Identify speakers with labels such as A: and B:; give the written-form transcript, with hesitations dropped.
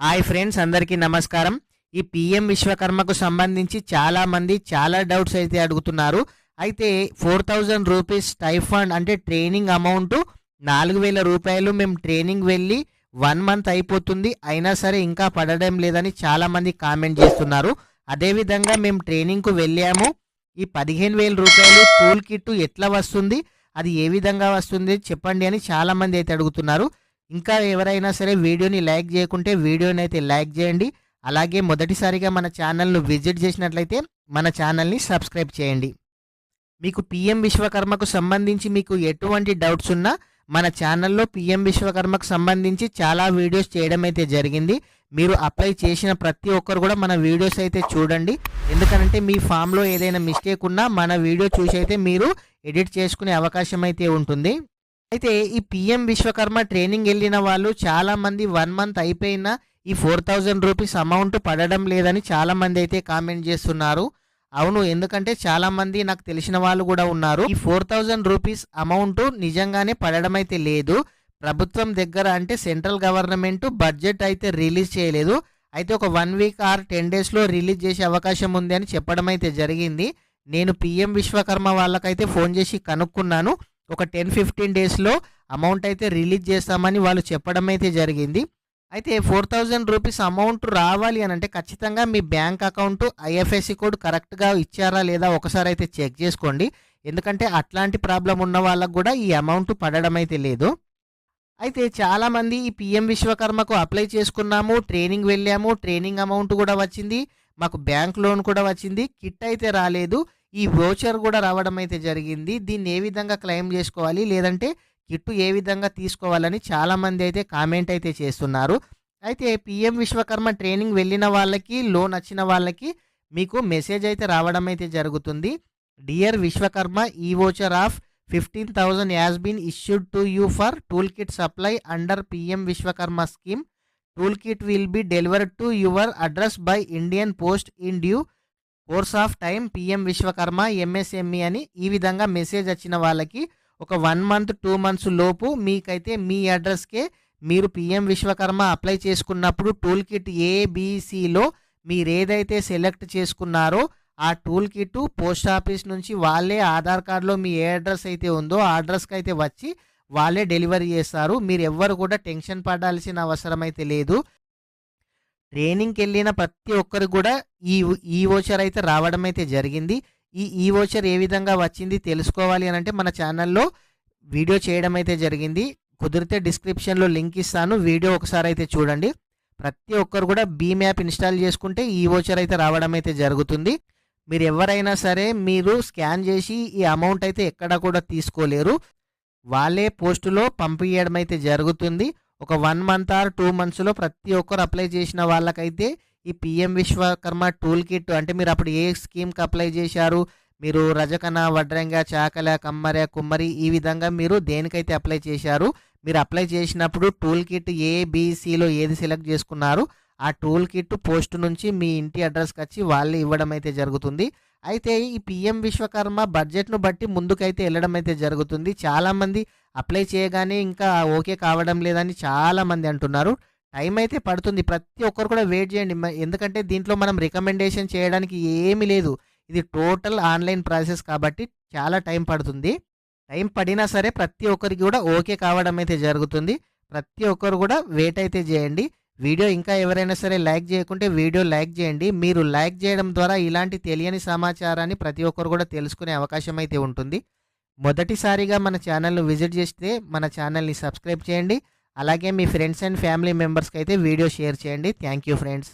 A: Hi friends, అందరికీ నమస్కారం. ఈ పీఎం విశ్వకర్మకు సంబంధించి చాలామంది చాలా డౌట్స్ అయితే అడుగుతున్నారు. అయితే 4000 రూపీస్ స్టైఫండ్ అంటే ట్రైనింగ్ అమౌంట్ 4000 రూపాయలు మేము ట్రైనింగ్ వెళ్ళి 1 మంత్ అయిపోతుంది, అయినా సరే ఇంకా పడడం లేదని చాలామంది కామెంట్ చేస్తున్నారు. అదేవిధంగా మేము ట్రైనింగ్కు వెళ్ళాము, ఈ 15,000 రూపాయలు టూల్ కిట్ ఎట్లా వస్తుంది, అది ఏ విధంగా వస్తుంది చెప్పండి అని చాలామంది అయితే అడుగుతున్నారు. ఇంకా ఎవరైనా సరే వీడియోని లైక్ చేయకుంటే వీడియోని అయితే లైక్ చేయండి. అలాగే మొదటిసారిగా మన ఛానల్ను విజిట్ చేసినట్లయితే మన ఛానల్ని సబ్స్క్రైబ్ చేయండి. మీకు పీఎం విశ్వకర్మకు సంబంధించి మీకు ఎటువంటి డౌట్స్ ఉన్నా మన ఛానల్లో పీఎం విశ్వకర్మకు సంబంధించి చాలా వీడియోస్ చేయడం అయితే జరిగింది. మీరు అప్లై చేసిన ప్రతి ఒక్కరు కూడా మన వీడియోస్ అయితే చూడండి. ఎందుకంటే మీ ఫామ్లో ఏదైనా మిస్టేక్ ఉన్నా మన వీడియో చూసి అయితే మీరు ఎడిట్ చేసుకునే అవకాశం అయితే ఉంటుంది. అయితే ఈ పీఎం విశ్వకర్మ ట్రైనింగ్ వెళ్ళిన వాళ్ళు చాలామంది 1 మంత్ అయిపోయినా ఈ 4000 రూపీస్ అమౌంట్ పడడం లేదని చాలామంది అయితే కామెంట్ చేస్తున్నారు. అవును, ఎందుకంటే చాలామంది నాకు తెలిసిన వాళ్ళు కూడా ఉన్నారు. ఈ 4000 రూపీస్ అమౌంట్ నిజంగానే పడడం అయితే లేదు. ప్రభుత్వం దగ్గర అంటే సెంట్రల్ గవర్నమెంట్ బడ్జెట్ అయితే రిలీజ్ చేయలేదు. అయితే ఒక 1 వీక్ ఆర్ 10 డేస్లో రిలీజ్ చేసే అవకాశం ఉంది అని చెప్పడం అయితే జరిగింది. నేను పీఎం విశ్వకర్మ వాళ్ళకైతే ఫోన్ చేసి కనుక్కున్నాను. ఒక 10-15 డేస్లో అమౌంట్ అయితే రిలీజ్ చేస్తామని వాళ్ళు చెప్పడం అయితే జరిగింది. అయితే 4000 రూపీస్ అమౌంట్ రావాలి అని అంటే ఖచ్చితంగా మీ బ్యాంక్ అకౌంట్ ఐఎఫ్ఎస్సి కోడ్ కరెక్ట్గా ఇచ్చారా లేదా ఒకసారి అయితే చెక్ చేసుకోండి. ఎందుకంటే అట్లాంటి ప్రాబ్లం ఉన్న వాళ్ళకు కూడా ఈ అమౌంట్ పడడం అయితే లేదు. అయితే చాలామంది ఈ పీఎం విశ్వకర్మకు అప్లై చేసుకున్నాము, ట్రైనింగ్ వెళ్ళాము, ట్రైనింగ్ అమౌంట్ కూడా వచ్చింది, మాకు బ్యాంక్ లోన్ కూడా వచ్చింది, కిట్ అయితే రాలేదు, ఈ వోచర్ కూడా రావడం అయితే జరిగింది, దీన్ని ఏ విధంగా క్లెయిమ్ చేసుకోవాలి లేదంటే కిట్టు ఏ విధంగా తీసుకోవాలని చాలామంది అయితే కామెంట్ అయితే చేస్తున్నారు. అయితే పీఎం విశ్వకర్మ ట్రైనింగ్ వెళ్ళిన వాళ్ళకి, లోన్ వచ్చిన వాళ్ళకి మీకు మెసేజ్ అయితే రావడం అయితే జరుగుతుంది. డియర్ విశ్వకర్మ, ఈ voucher of 15,000 has been issued to you for tool kit supply under PM Vishwakarma scheme. Tool kit will be delivered to your address by Indian Post in due course of time PM Vishwakarma MSME అని ఈ విధంగా message వచ్చిన వాళ్ళకి ఒక 1 month 2 months లోపు మీకైతే మీ అడ్రస్కే మీరు PM Vishwakarma apply చేసుకున్నప్పుడు టూల్ కిట్ ఏబిసిలో మీరు ఏదైతే సెలెక్ట్ చేసుకున్నారో ఆ టూల్ కిట్ పోస్ట్ ఆఫీస్ నుంచి వాళ్ళే ఆధార్ కార్డులో మీ ఏ అడ్రస్ అయితే ఉందో ఆ అడ్రస్కి అయితే వచ్చి వాళ్ళే డెలివరీ చేస్తారు. మీరు ఎవ్వరు కూడా టెన్షన్ పడాల్సిన అవసరం అయితే లేదు. ట్రైనింగ్కి వెళ్ళిన ప్రతి ఒక్కరికి కూడా ఈ వోచర్ అయితే రావడం అయితే జరిగింది. ఈ వోచర్ ఏ విధంగా వచ్చింది తెలుసుకోవాలి అని అంటే మన ఛానల్లో వీడియో చేయడం అయితే జరిగింది. కుదిరితే డిస్క్రిప్షన్లో లింక్ ఇస్తాను, వీడియో ఒకసారి అయితే చూడండి. ప్రతి ఒక్కరు కూడా భీమ్ యాప్ ఇన్స్టాల్ చేసుకుంటే ఈ వోచర్ అయితే రావడం అయితే జరుగుతుంది. మీరు ఎవరైనా సరే మీరు స్కాన్ చేసి ఈ అమౌంట్ అయితే ఎక్కడ కూడా తీసుకోలేరు, వాళ్ళే పోస్టులో పంపించడం అయితే జరుగుతుంది. ఒక 1 మంత్ ఆర్ 2 మంత్స్లో ప్రతి ఒక్కరు అప్లై చేసిన వాళ్ళకైతే ఈ పీఎం విశ్వకర్మ టూల్ కిట్ అంటే మీరు అప్పుడు ఏ స్కీమ్కి అప్లై చేశారు, మీరు రజకన, వడ్రంగ, చాకల, కమ్మర, కుమ్మరి ఈ విధంగా మీరు దేనికైతే అప్లై చేశారు, మీరు అప్లై చేసినప్పుడు టూల్ కిట్ ఏబిసిలో ఏది సెలెక్ట్ చేసుకున్నారు ఆ టూల్ కిట్ పోస్ట్ నుంచి మీ ఇంటి అడ్రస్కి వచ్చి వాళ్ళు ఇవ్వడం అయితే జరుగుతుంది. అయితే ఈ పీఎం విశ్వకర్మ బడ్జెట్ను బట్టి ముందుకైతే వెళ్ళడం అయితే జరుగుతుంది. చాలామంది అప్లై చేయగానే ఇంకా ఓకే కావడం లేదని చాలామంది అంటున్నారు. టైం అయితే పడుతుంది, ప్రతి ఒక్కరు కూడా వెయిట్ చేయండి. ఎందుకంటే దీంట్లో మనం రికమెండేషన్ చేయడానికి ఏమీ లేదు, ఇది టోటల్ ఆన్లైన్ ప్రాసెస్ కాబట్టి చాలా టైం పడుతుంది. టైం పడినా సరే ప్రతి ఒక్కరికి కూడా ఓకే కావడం అయితే జరుగుతుంది. ప్రతి ఒక్కరు కూడా వెయిట్ అయితే చేయండి. వీడియో ఇంకా ఎవరైనా సరే లైక్ చేయకుంటే వీడియో లైక్ చేయండి. మీరు లైక్ చేయడం ద్వారా ఇలాంటి తెలియని సమాచారాన్ని ప్రతి ఒక్కరు కూడా తెలుసుకునే అవకాశం అయితే ఉంటుంది. మొదటిసారిగా మన ఛానల్ను విజిట్ చేస్తే మన ఛానల్ని సబ్స్క్రైబ్ చేయండి. అలాగే మీ ఫ్రెండ్స్ అండ్ ఫ్యామిలీ మెంబర్స్కి అయితే వీడియో షేర్ చేయండి. Thank you friends.